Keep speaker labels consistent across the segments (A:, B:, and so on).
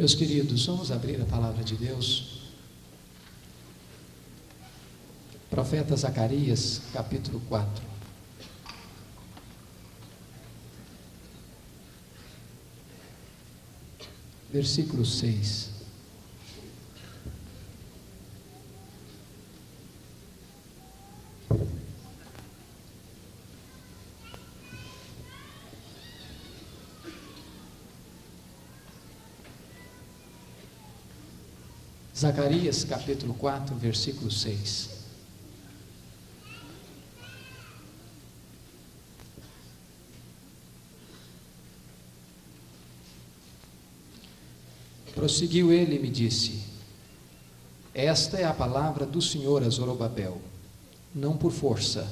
A: Meus queridos, vamos abrir a palavra de Deus. Profeta Zacarias, capítulo 4. Versículo 6. Zacarias, capítulo 4, versículo 6. Prosseguiu ele e me disse: esta é a palavra do Senhor a Zorobabel, não por força,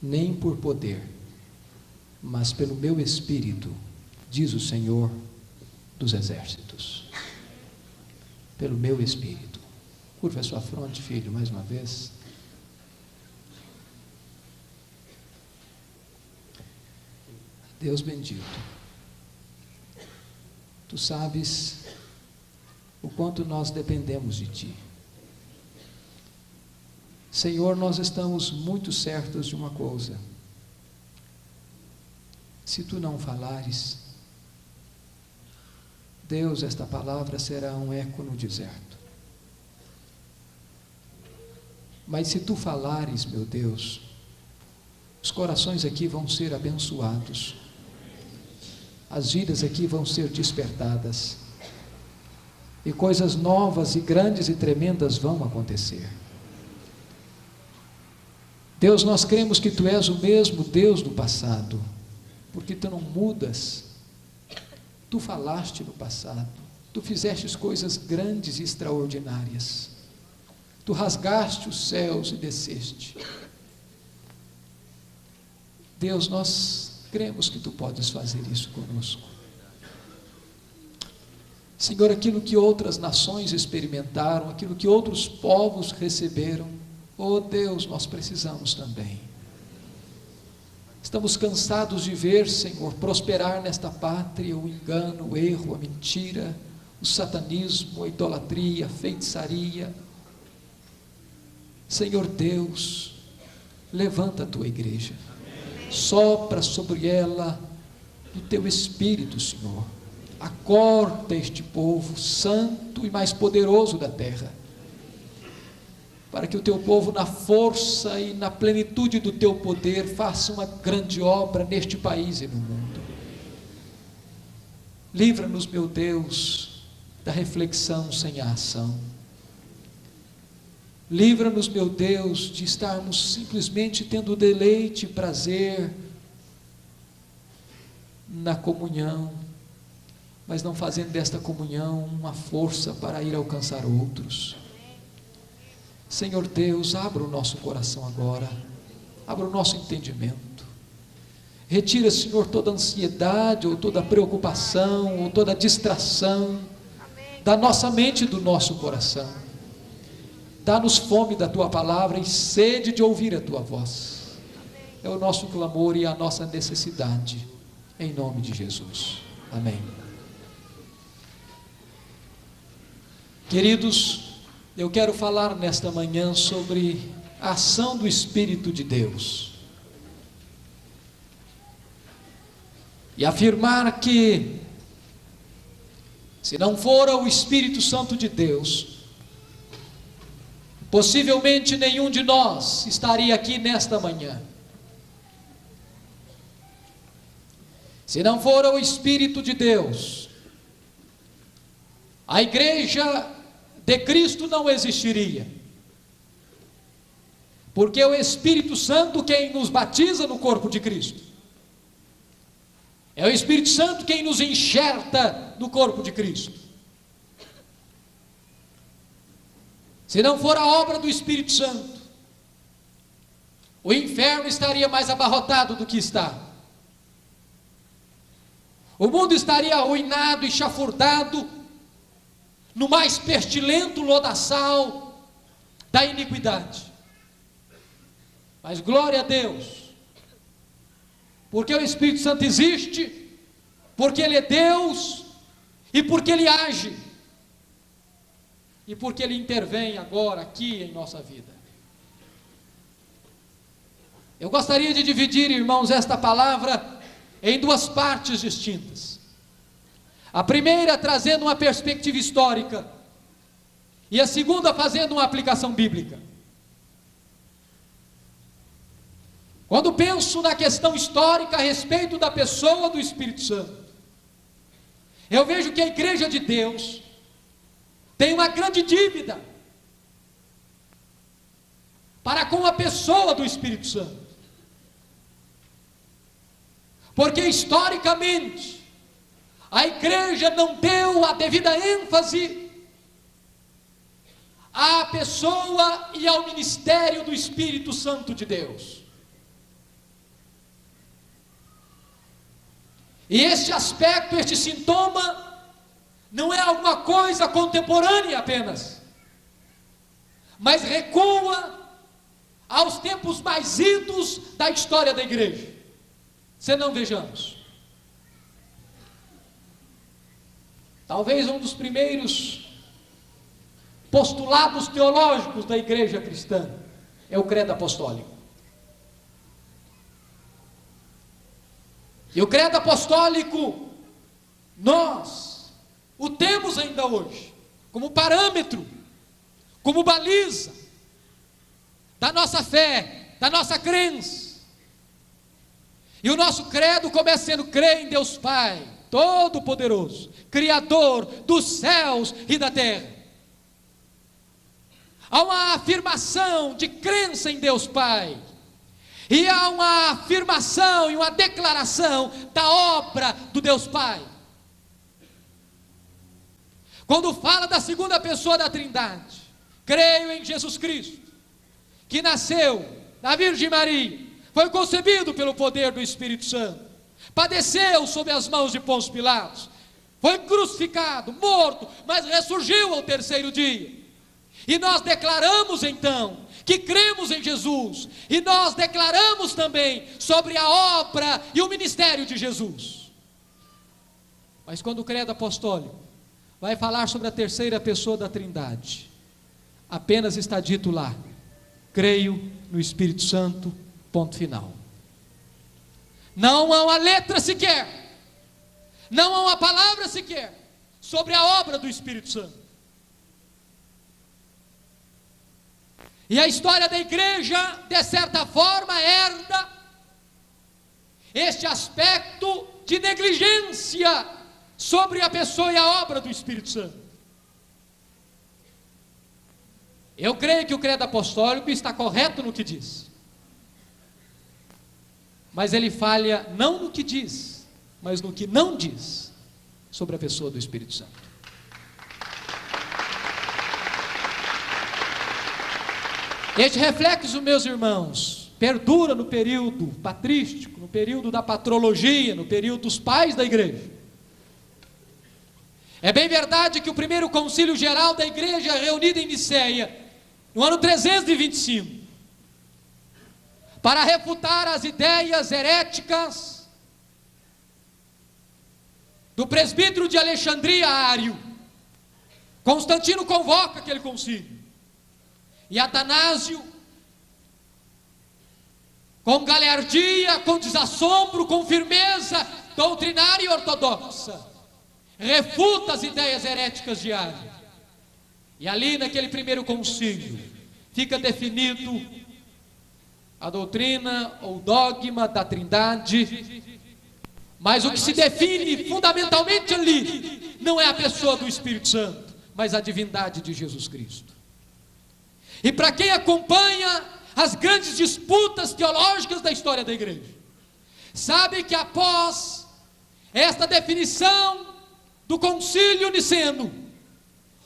A: nem por poder, mas pelo meu Espírito, diz o Senhor dos Exércitos. Pelo meu Espírito. Curva a sua fronte, filho, mais uma vez. Deus bendito, tu sabes o quanto nós dependemos de ti. Senhor, nós estamos muito certos de uma coisa: se tu não falares, Deus, esta palavra será um eco no deserto. Mas se tu falares, meu Deus, os corações aqui vão ser abençoados, as vidas aqui vão ser despertadas, e coisas novas e grandes e tremendas vão acontecer. Deus, nós cremos que tu és o mesmo Deus do passado, porque tu não mudas. Tu falaste no passado, tu fizeste coisas grandes e extraordinárias, tu rasgaste os céus e desceste. Deus, nós cremos que tu podes fazer isso conosco. Senhor, aquilo que outras nações experimentaram, aquilo que outros povos receberam, oh Deus, nós precisamos também. Estamos cansados de ver, Senhor, prosperar nesta pátria o engano, o erro, a mentira, o satanismo, a idolatria, a feitiçaria. Senhor Deus, levanta a tua igreja, sopra sobre ela o teu Espírito, Senhor. Acorda este povo santo e mais poderoso da terra, para que o teu povo, na força e na plenitude do teu poder, faça uma grande obra neste país e no mundo. Livra-nos, meu Deus, da reflexão sem a ação. Livra-nos, meu Deus, de estarmos simplesmente tendo deleite e prazer na comunhão, mas não fazendo desta comunhão uma força para ir alcançar outros. Senhor Deus, abra o nosso coração agora, abra o nosso entendimento, retira, Senhor, toda ansiedade, ou toda preocupação, ou toda distração da nossa mente e do nosso coração. Dá-nos fome da tua palavra e sede de ouvir a tua voz. É o nosso clamor e a nossa necessidade, em nome de Jesus, amém. Queridos, eu quero falar nesta manhã sobre a ação do Espírito de Deus e afirmar que, se não fora o Espírito Santo de Deus, possivelmente nenhum de nós estaria aqui nesta manhã. Se não fora o Espírito de Deus, a igreja de Cristo não existiria, porque é o Espírito Santo quem nos batiza no corpo de Cristo, é o Espírito Santo quem nos enxerta no corpo de Cristo. Se não for a obra do Espírito Santo, o inferno estaria mais abarrotado do que está, o mundo estaria arruinado e chafurdado no mais pestilento lodaçal da iniquidade. Mas glória a Deus, porque o Espírito Santo existe, porque Ele é Deus e porque Ele age e porque Ele intervém agora, aqui em nossa vida. Eu gostaria de dividir, irmãos, esta palavra em duas partes distintas. A primeira trazendo uma perspectiva histórica, e a segunda fazendo uma aplicação bíblica. Quando penso na questão histórica a respeito da pessoa do Espírito Santo, eu vejo que a Igreja de Deus tem uma grande dívida para com a pessoa do Espírito Santo. Porque historicamente a Igreja não deu a devida ênfase à pessoa e ao ministério do Espírito Santo de Deus. E este aspecto, este sintoma, não é alguma coisa contemporânea apenas, mas recua aos tempos mais idos da história da igreja. Se não vejamos, talvez um dos primeiros postulados teológicos da igreja cristã é o credo apostólico. E o credo apostólico, nós o temos ainda hoje, como parâmetro, como baliza da nossa fé, da nossa crença. E o nosso credo começa sendo: crer em Deus Pai, Todo-Poderoso, Criador dos céus e da terra. Há uma afirmação de crença em Deus Pai, e há uma afirmação e uma declaração da obra do Deus Pai. Quando fala da segunda pessoa da Trindade, creio em Jesus Cristo, que nasceu da Virgem Maria, foi concebido pelo poder do Espírito Santo, padeceu sob as mãos de Pôncio Pilatos, foi crucificado, morto, mas ressurgiu ao terceiro dia. E nós declaramos então que cremos em Jesus, e nós declaramos também sobre a obra e o ministério de Jesus. Mas quando o credo apostólico vai falar sobre a terceira pessoa da Trindade, apenas está dito lá: creio no Espírito Santo, ponto final. Não há uma letra sequer, não há uma palavra sequer sobre a obra do Espírito Santo. E a história da igreja, de certa forma, herda este aspecto de negligência sobre a pessoa e a obra do Espírito Santo. Eu creio que o credo apostólico está correto no que diz, mas ele falha não no que diz, mas no que não diz sobre a pessoa do Espírito Santo. Este reflexo, meus irmãos, perdura no período patrístico, no período da patrologia, no período dos pais da igreja. É bem verdade que o primeiro concílio geral da igreja, reunido em Niceia, no ano 325, para refutar as ideias heréticas do presbítero de Alexandria, Ário, Constantino convoca aquele concílio. E Atanásio, com galhardia, com desassombro, com firmeza doutrinária e ortodoxa, refuta as ideias heréticas de Ário. E ali naquele primeiro concílio fica definido a doutrina ou dogma da Trindade. Mas o que se define fundamentalmente ali não é a pessoa do Espírito Santo, mas a divindade de Jesus Cristo. E para quem acompanha as grandes disputas teológicas da história da igreja, sabe que após esta definição do concílio niceno,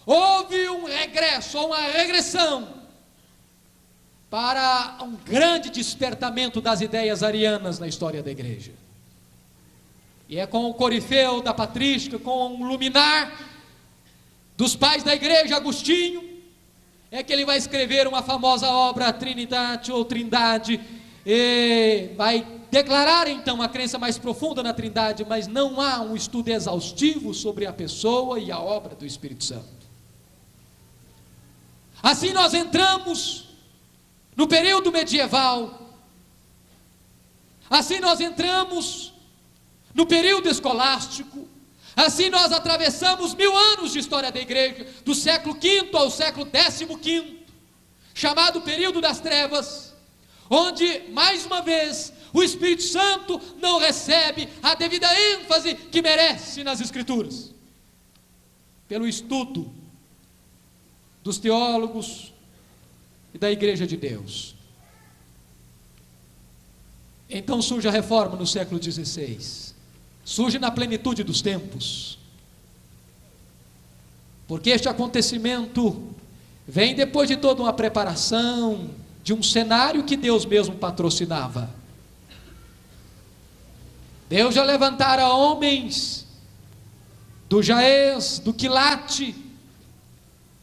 A: houve um regresso, ou uma regressão, para um grande despertamento das ideias arianas na história da igreja. E é com o corifeu da patrística, com o luminar dos pais da igreja, Agostinho, é que ele vai escrever uma famosa obra, Trinidade ou Trindade, e vai declarar então a crença mais profunda na Trindade, mas não há um estudo exaustivo sobre a pessoa e a obra do Espírito Santo. Assim nós entramos no período medieval, assim nós entramos no período escolástico, assim nós atravessamos 1000 anos de história da igreja, do século V ao século XV, chamado período das trevas, onde, mais uma vez, o Espírito Santo não recebe a devida ênfase que merece nas Escrituras, pelo estudo dos teólogos e da Igreja de Deus. Então surge a reforma no século XVI, surge na plenitude dos tempos, porque este acontecimento vem depois de toda uma preparação, de um cenário que Deus mesmo patrocinava. Deus já levantara homens do Jaez, do Quilate,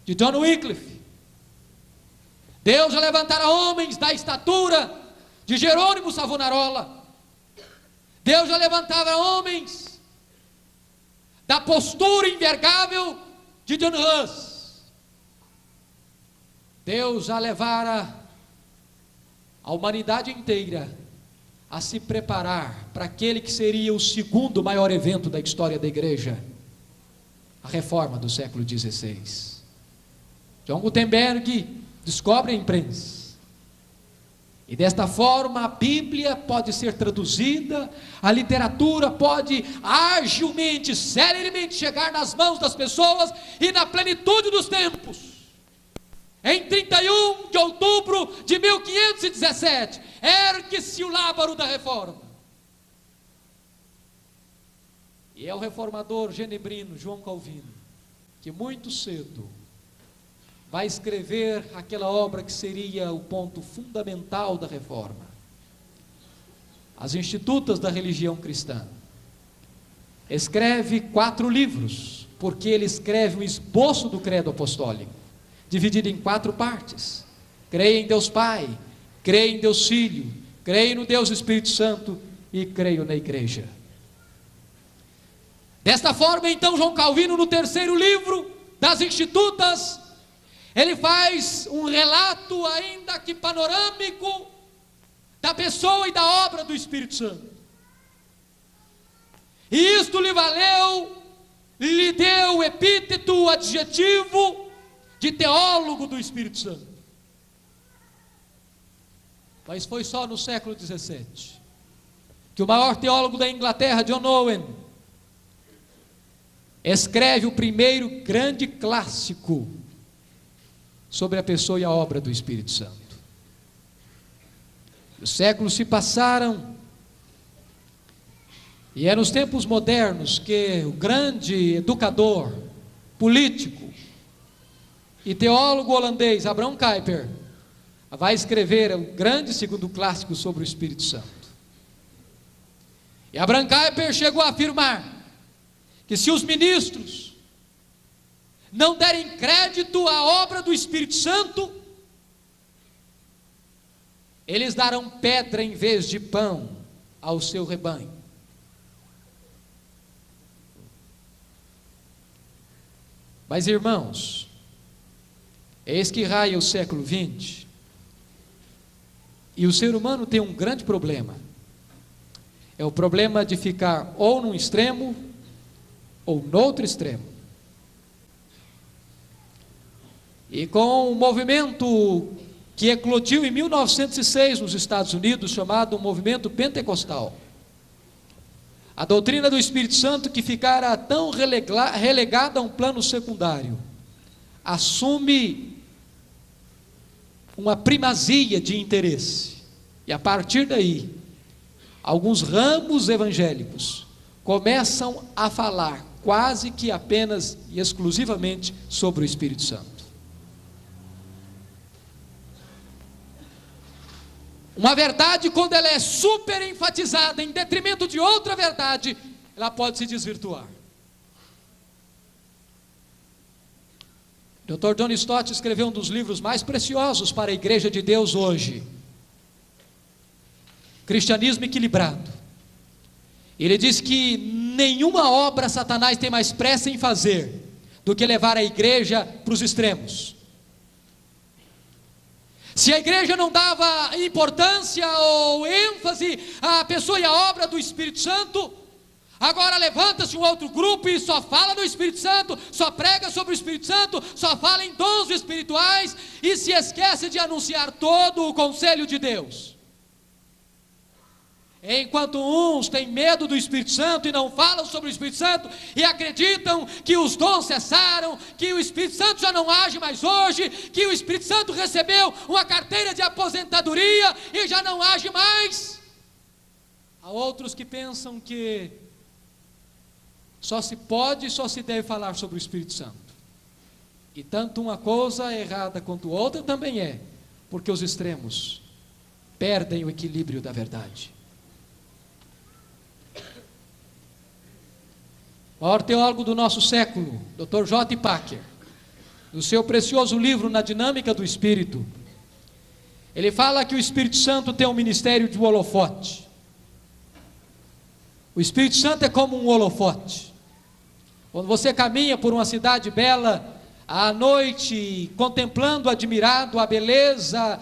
A: de John Wycliffe. Deus já levantara homens da estatura de Jerônimo Savonarola. Deus já levantava homens da postura invergável de John Hus. Deus já levara a humanidade inteira a se preparar para aquele que seria o segundo maior evento da história da igreja, a reforma do século XVI. John Gutenberg descobre a imprensa, e desta forma a Bíblia pode ser traduzida, a literatura pode agilmente, celeremente chegar nas mãos das pessoas, e na plenitude dos tempos, em 31 de outubro de 1517, ergue-se o lábaro da reforma. E é o reformador genebrino João Calvino que muito cedo vai escrever aquela obra que seria o ponto fundamental da reforma, As Institutas da Religião Cristã. Escreve 4 livros, porque ele escreve um esboço do credo apostólico, dividido em 4 partes. Creio em Deus Pai, creio em Deus Filho, creio no Deus Espírito Santo e creio na igreja. Desta forma, então, João Calvino, no 3º livro das Institutas, ele faz um relato, ainda que panorâmico, da pessoa e da obra do Espírito Santo. E isto lhe deu o epíteto, o adjetivo de teólogo do Espírito Santo. Mas foi só no século XVII que o maior teólogo da Inglaterra, John Owen, escreve o primeiro grande clássico sobre a pessoa e a obra do Espírito Santo. Os séculos se passaram, e é nos tempos modernos que o grande educador, político e teólogo holandês Abraham Kuyper vai escrever o grande segundo clássico sobre o Espírito Santo. E Abraham Kuyper chegou a afirmar que se os ministros não derem crédito à obra do Espírito Santo, eles darão pedra em vez de pão ao seu rebanho. Mas, irmãos, eis que raia o século XX, e o ser humano tem um grande problema. É o problema de ficar ou num extremo ou no outro extremo. E com um movimento que eclodiu em 1906 nos Estados Unidos, chamado movimento pentecostal, a doutrina do Espírito Santo, que ficara tão relegada a um plano secundário, assume uma primazia de interesse, e a partir daí, alguns ramos evangélicos começam a falar quase que apenas e exclusivamente sobre o Espírito Santo. Uma verdade, quando ela é super enfatizada em detrimento de outra verdade, ela pode se desvirtuar. Dr. John Stott escreveu um dos livros mais preciosos para a Igreja de Deus hoje, Cristianismo Equilibrado. Ele diz que nenhuma obra Satanás tem mais pressa em fazer do que levar a igreja para os extremos. Se a igreja não dava importância ou ênfase à pessoa e à obra do Espírito Santo, agora levanta-se um outro grupo e só fala do Espírito Santo, só prega sobre o Espírito Santo, só fala em dons espirituais e se esquece de anunciar todo o conselho de Deus. Enquanto uns têm medo do Espírito Santo e não falam sobre o Espírito Santo e acreditam que os dons cessaram, que o Espírito Santo já não age mais hoje, que o Espírito Santo recebeu uma carteira de aposentadoria e já não age mais. Há outros que pensam que só se pode e só se deve falar sobre o Espírito Santo. E tanto uma coisa é errada quanto outra também é, porque os extremos perdem o equilíbrio da verdade. O maior teólogo do nosso século, Dr. J. Packer, no seu precioso livro Na Dinâmica do Espírito, ele fala que o Espírito Santo tem um ministério de holofote. O Espírito Santo é como um holofote. Quando você caminha por uma cidade bela, à noite, contemplando, admirado a beleza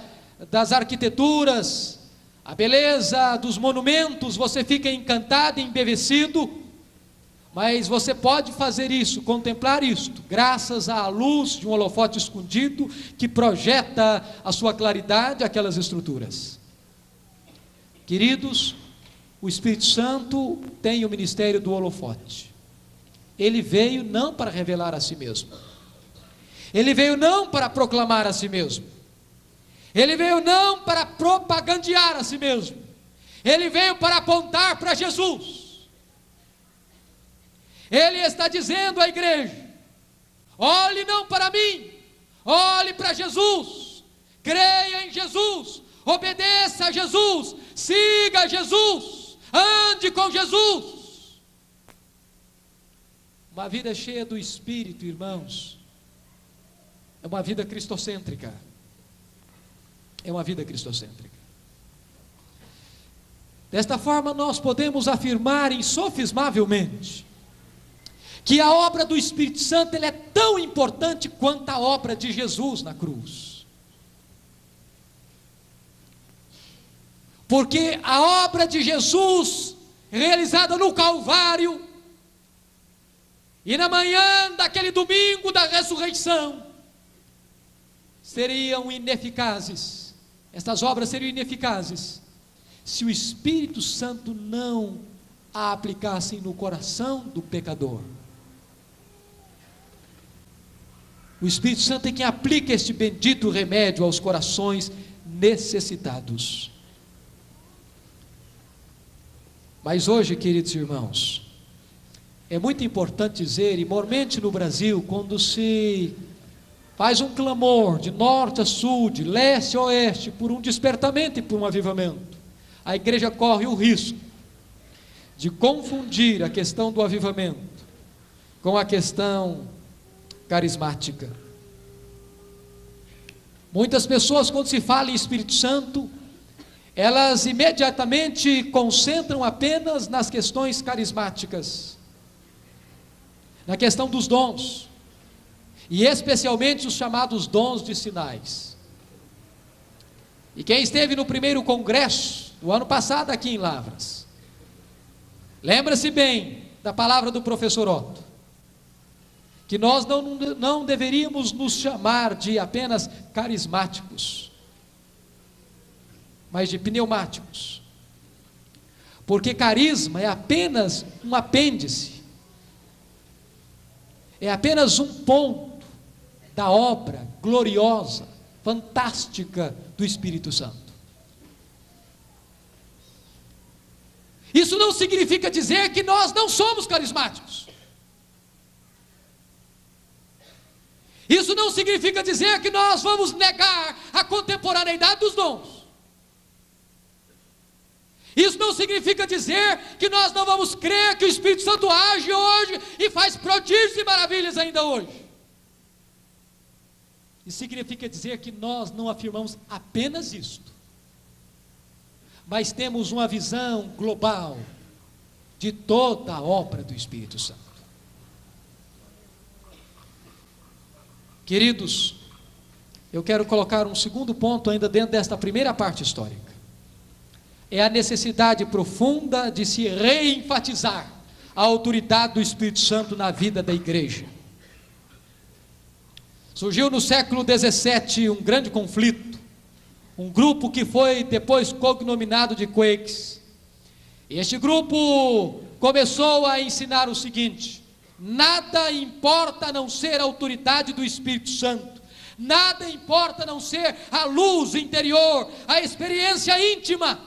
A: das arquiteturas, a beleza dos monumentos, você fica encantado, embevecido. Mas você pode fazer isso, contemplar isto, graças à luz de um holofote escondido que projeta a sua claridade àquelas estruturas. Queridos, o Espírito Santo tem o ministério do holofote. Ele veio não para revelar a si mesmo. Ele veio não para proclamar a si mesmo. Ele veio não para propagandear a si mesmo. Ele veio para apontar para Jesus. Ele está dizendo à igreja: olhe não para mim, olhe para Jesus, creia em Jesus, obedeça a Jesus, siga Jesus, ande com Jesus. Uma vida cheia do Espírito, irmãos, é uma vida cristocêntrica. É uma vida cristocêntrica. Desta forma nós podemos afirmar insofismavelmente que a obra do Espírito Santo ela é tão importante quanto a obra de Jesus na cruz. Porque a obra de Jesus, realizada no Calvário, e na manhã daquele domingo da ressurreição, seriam ineficazes. Estas obras seriam ineficazes se o Espírito Santo não a aplicasse no coração do pecador. O Espírito Santo é quem aplica este bendito remédio aos corações necessitados. Mas hoje, queridos irmãos, é muito importante dizer, e mormente no Brasil, quando se faz um clamor de norte a sul, de leste a oeste, por um despertamento e por um avivamento, a igreja corre o risco de confundir a questão do avivamento com a questão carismática. Muitas pessoas, quando se fala em Espírito Santo, elas imediatamente concentram apenas nas questões carismáticas, na questão dos dons, e especialmente os chamados dons de sinais. E quem esteve no primeiro congresso do ano passado aqui em Lavras, lembra-se bem da palavra do professor Otto, que nós não deveríamos nos chamar de apenas carismáticos, mas de pneumáticos, porque carisma é apenas um apêndice, é apenas um ponto da obra gloriosa, fantástica do Espírito Santo. Isso não significa dizer que nós não somos carismáticos. Isso não significa dizer que nós vamos negar a contemporaneidade dos dons. Isso não significa dizer que nós não vamos crer que o Espírito Santo age hoje e faz prodígios e maravilhas ainda hoje. Isso significa dizer que nós não afirmamos apenas isto, mas temos uma visão global de toda a obra do Espírito Santo. Queridos, eu quero colocar um segundo ponto ainda dentro desta primeira parte histórica. É a necessidade profunda de se reenfatizar a autoridade do Espírito Santo na vida da igreja. Surgiu no século XVII um grande conflito, um grupo que foi depois cognominado de Quakes. Este grupo começou a ensinar o seguinte: nada importa a não ser a autoridade do Espírito Santo, nada importa a não ser a luz interior, a experiência íntima,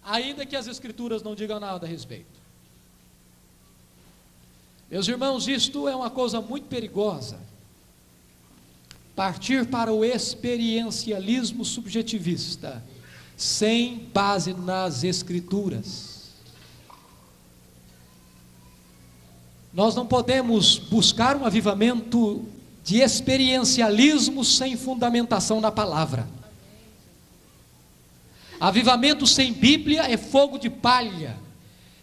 A: ainda que as Escrituras não digam nada a respeito. Meus irmãos, isto é uma coisa muito perigosa. Partir para o experiencialismo subjetivista, sem base nas Escrituras. Nós não podemos buscar um avivamento de experiencialismo sem fundamentação na palavra. Avivamento sem Bíblia é fogo de palha,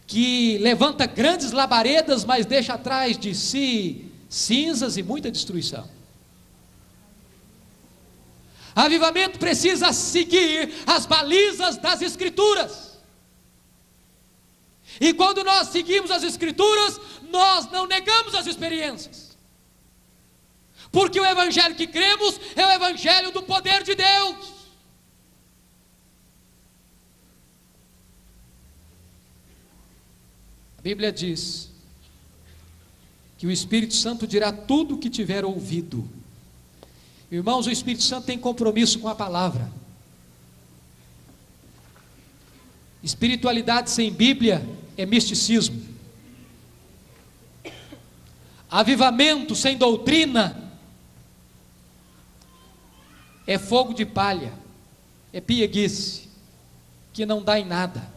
A: que levanta grandes labaredas, mas deixa atrás de si cinzas e muita destruição. Avivamento precisa seguir as balizas das Escrituras. E quando nós seguimos as Escrituras, nós não negamos as experiências. Porque o evangelho que cremos é o evangelho do poder de Deus. A Bíblia diz que o Espírito Santo dirá tudo o que tiver ouvido. Irmãos, o Espírito Santo tem compromisso com a palavra. Espiritualidade sem Bíblia é misticismo. Avivamento sem doutrina é fogo de palha, é pieguice, que não dá em nada.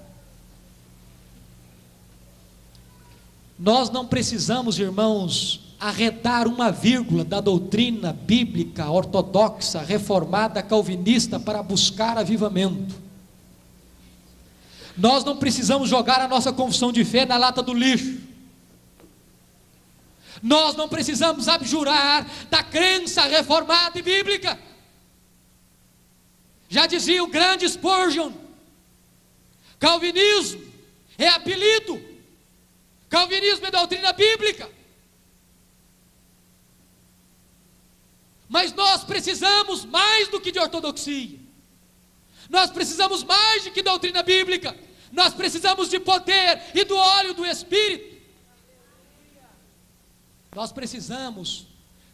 A: Nós não precisamos, irmãos, arredar uma vírgula da doutrina bíblica, ortodoxa, reformada, calvinista, para buscar avivamento. Nós não precisamos jogar a nossa confissão de fé na lata do lixo. Nós não precisamos abjurar da crença reformada e bíblica. Já dizia o grande Spurgeon: calvinismo é apelido, calvinismo é doutrina bíblica. Mas nós precisamos mais do que de ortodoxia, nós precisamos mais do que doutrina bíblica, nós precisamos de poder e do óleo do Espírito. Nós precisamos,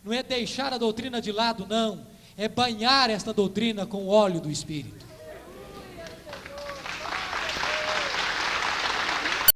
A: não é deixar a doutrina de lado, não, é banhar esta doutrina com o óleo do Espírito.